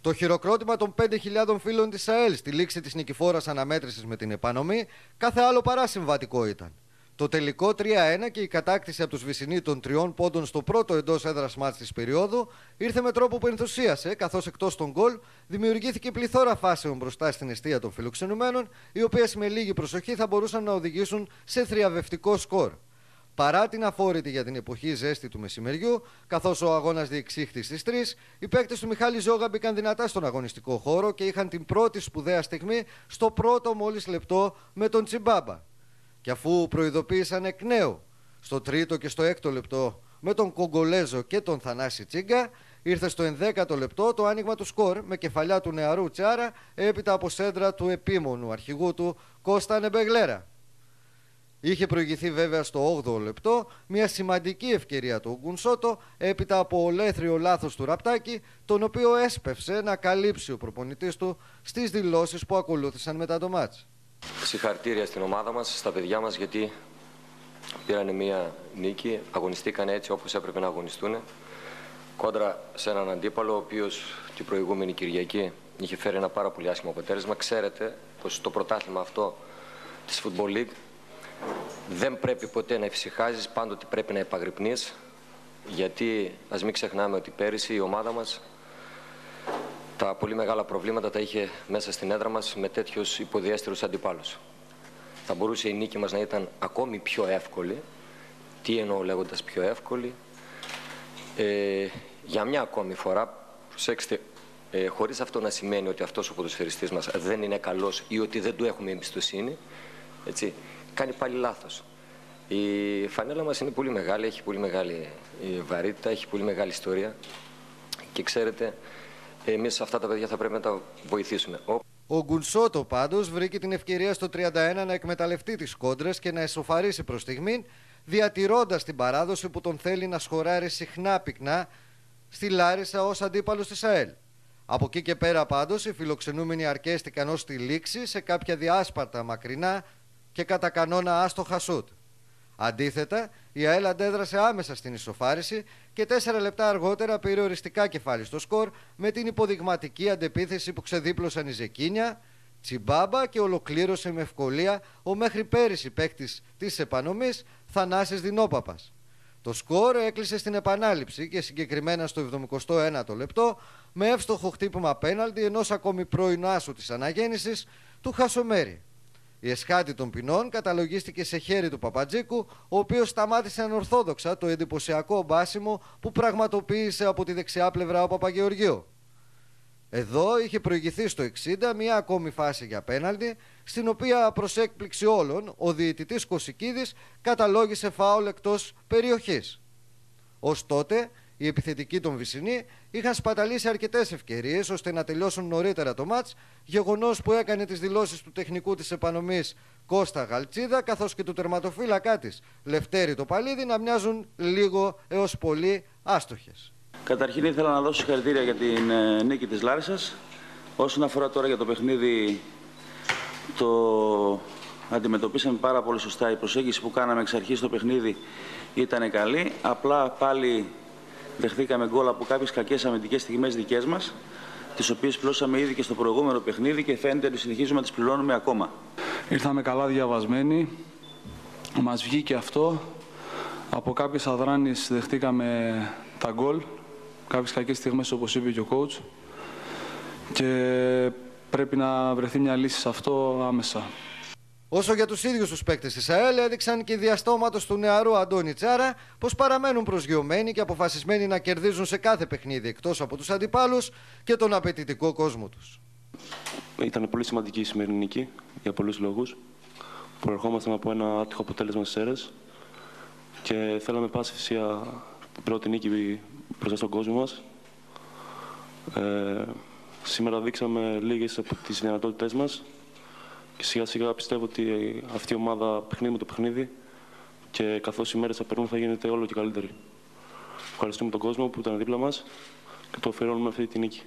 Το χειροκρότημα των 5.000 φίλων της ΑΕΛ στη λήξη της νικηφόρας αναμέτρησης με την επανομή κάθε άλλο παρά συμβατικό ήταν. Το τελικό 3-1 και η κατάκτηση από τους Βυσσινοί των 3 πόντων στο πρώτο εντός έδρας μάτς της περίοδου ήρθε με τρόπο που ενθουσίασε, καθώς εκτός των γκολ δημιουργήθηκε πληθώρα φάσεων μπροστά στην εστία των φιλοξενουμένων, οι οποίες με λίγη προσοχή θα μπορούσαν να οδηγήσουν σε θριαβευτικό σκορ. Παρά την αφόρητη για την εποχή ζέστη του μεσημεριού, καθώς ο αγώνας διεξήχθη στις 3, οι παίκτες του Μιχάλη Ζόγα μπήκαν δυνατά στον αγωνιστικό χώρο και είχαν την πρώτη σπουδαία στιγμή στο πρώτο μόλις λεπτό με τον Τσιμπάμπα. Και αφού προειδοποίησαν εκ νέου στο τρίτο και στο έκτο λεπτό με τον Κογκολέζο και τον Θανάση Τσίγκα, ήρθε στο 11ο λεπτό το άνοιγμα του σκορ με κεφαλιά του νεαρού Τσάρα έπειτα από σέντρα του επίμονου αρχηγού του Κώστα Νεμπεγλέρα. Είχε προηγηθεί βέβαια στο 8ο λεπτό μια σημαντική ευκαιρία του Γκουνσότο έπειτα από ολέθριο λάθος του Ραπτάκη, τον οποίο έσπευσε να καλύψει ο προπονητής του στις δηλώσεις που ακολούθησαν μετά το μάτς. Συγχαρητήρια στην ομάδα μας, στα παιδιά μας, γιατί πήραν μια νίκη, αγωνιστήκαν έτσι όπως έπρεπε να αγωνιστούν, κόντρα σε έναν αντίπαλο ο οποίος την προηγούμενη Κυριακή είχε φέρει ένα πάρα πολύ άσχημο αποτέλεσμα. Ξέρετε πως το πρωτάθλημα αυτό της Football League δεν πρέπει ποτέ να εφησυχάζεις, πάντοτε πρέπει να επαγρυπνείς, γιατί ας μην ξεχνάμε ότι πέρυσι η ομάδα μας τα πολύ μεγάλα προβλήματα τα είχε μέσα στην έδρα μας με τέτοιους υποδιέστερους αντιπάλους. Θα μπορούσε η νίκη μας να ήταν ακόμη πιο εύκολη. Τι εννοώ λέγοντας πιο εύκολη? Για μια ακόμη φορά, προσέξτε, χωρίς αυτό να σημαίνει ότι αυτός ο ποδοσφαιριστής μας δεν είναι καλός ή ότι δεν του έχουμε εμπιστοσύνη, έτσι, κάνει πάλι λάθος. Η φανέλα μας είναι πολύ μεγάλη, έχει πολύ μεγάλη βαρύτητα, έχει πολύ μεγάλη ιστορία και ξέρετε, εμείς αυτά τα παιδιά θα πρέπει να τα βοηθήσουμε. Ο Γκουνσότο πάντως βρήκε την ευκαιρία στο 31 να εκμεταλλευτεί τις κόντρες και να εσωφαρίσει προς στιγμήν, διατηρώντας την παράδοση που τον θέλει να σχοράρει συχνά πυκνά στη Λάρισα ως αντίπαλος της ΑΕΛ. Από εκεί και πέρα πάντως οι φιλοξενούμενοι αρκέστηκαν ως τη λήξη σε κάποια διάσπαρτα μακρινά και κατά κανόνα άστοχα σούτ. Αντίθετα, η ΑΕΛ αντέδρασε άμεσα στην ισοφάριση και 4 λεπτά αργότερα πήρε οριστικά κεφάλι στο σκορ με την υποδειγματική αντεπίθεση που ξεδίπλωσαν οι Ζεκίνια, Τσιμπάμπα και ολοκλήρωσε με ευκολία ο μέχρι πέρυσι παίκτης της επανομής Θανάσης Δινόπαπας. Το σκορ έκλεισε στην επανάληψη και συγκεκριμένα στο 71ο λεπτό με εύστοχο χτύπημα πέναλτι ενός ακόμη πρώην άσου της αναγέννησης του Χασομέρη. Η εσχάτη των ποινών καταλογίστηκε σε χέρι του Παπατζίκου, ο οποίος σταμάτησε ανορθόδοξα το εντυπωσιακό μπάσιμο που πραγματοποίησε από τη δεξιά πλευρά ο Παπαγεωργίου. Εδώ είχε προηγηθεί στο 60 μια ακόμη φάση για πέναλτι, στην οποία προς έκπληξη όλων ο διαιτητής Κωσικίδης καταλόγισε φάουλ εκτός περιοχής. Ως τότε οι επιθετικοί των Βυσσινή είχαν σπαταλήσει αρκετές ευκαιρίες ώστε να τελειώσουν νωρίτερα το μάτς, γεγονός που έκανε τις δηλώσεις του τεχνικού της επανομής Κώστα Γαλτσίδα καθώς και του τερματοφύλακά της Λευτέρη Τοπαλίδη να μοιάζουν λίγο έως πολύ άστοχες. Καταρχήν ήθελα να δώσω συγχαρητήρια για την νίκη της Λάρισσας. Όσον αφορά τώρα για το παιχνίδι, το αντιμετωπίσαμε πάρα πολύ σωστά. Η προσέγγιση που κάναμε εξ αρχής στο παιχνίδι ήταν καλή. Απλά πάλι δεχθήκαμε γκολ από κάποιες κακές αμυντικές στιγμές δικές μας, τις οποίες πλώσαμε ήδη και στο προηγούμενο παιχνίδι και φαίνεται ότι συνεχίζουμε να τις πληρώνουμε ακόμα. Ήρθαμε καλά διαβασμένοι, μας βγήκε αυτό. Από κάποιες αδράνειες δεχτήκαμε τα γκολ, κάποιες κακές στιγμές όπως είπε και ο coach, και πρέπει να βρεθεί μια λύση σε αυτό άμεσα. Όσο για τους ίδιους τους παίκτες της ΑΕΛ, έδειξαν και διαστόματος του νεαρού Αντώνη Τσάρα πως παραμένουν προσγειωμένοι και αποφασισμένοι να κερδίζουν σε κάθε παιχνίδι εκτός από τους αντιπάλους και τον απαιτητικό κόσμο τους. Ήταν πολύ σημαντική η σημερινή νίκη για πολλούς λόγους. Προερχόμασταν από ένα άτυχο αποτέλεσμα στις αίρες και θέλαμε πάση θυσία την πρώτη νίκη μπροστά στον κόσμο μας. Σήμερα δείξαμε λίγες από τις δυνατότητές μας και σιγά σιγά πιστεύω ότι αυτή η ομάδα παιχνίδι με το παιχνίδι και καθώς οι μέρες θα περνούν θα γίνεται όλο και καλύτερη. Ευχαριστούμε τον κόσμο που ήταν δίπλα μας και το αφιερώνουμε αυτή τη νίκη.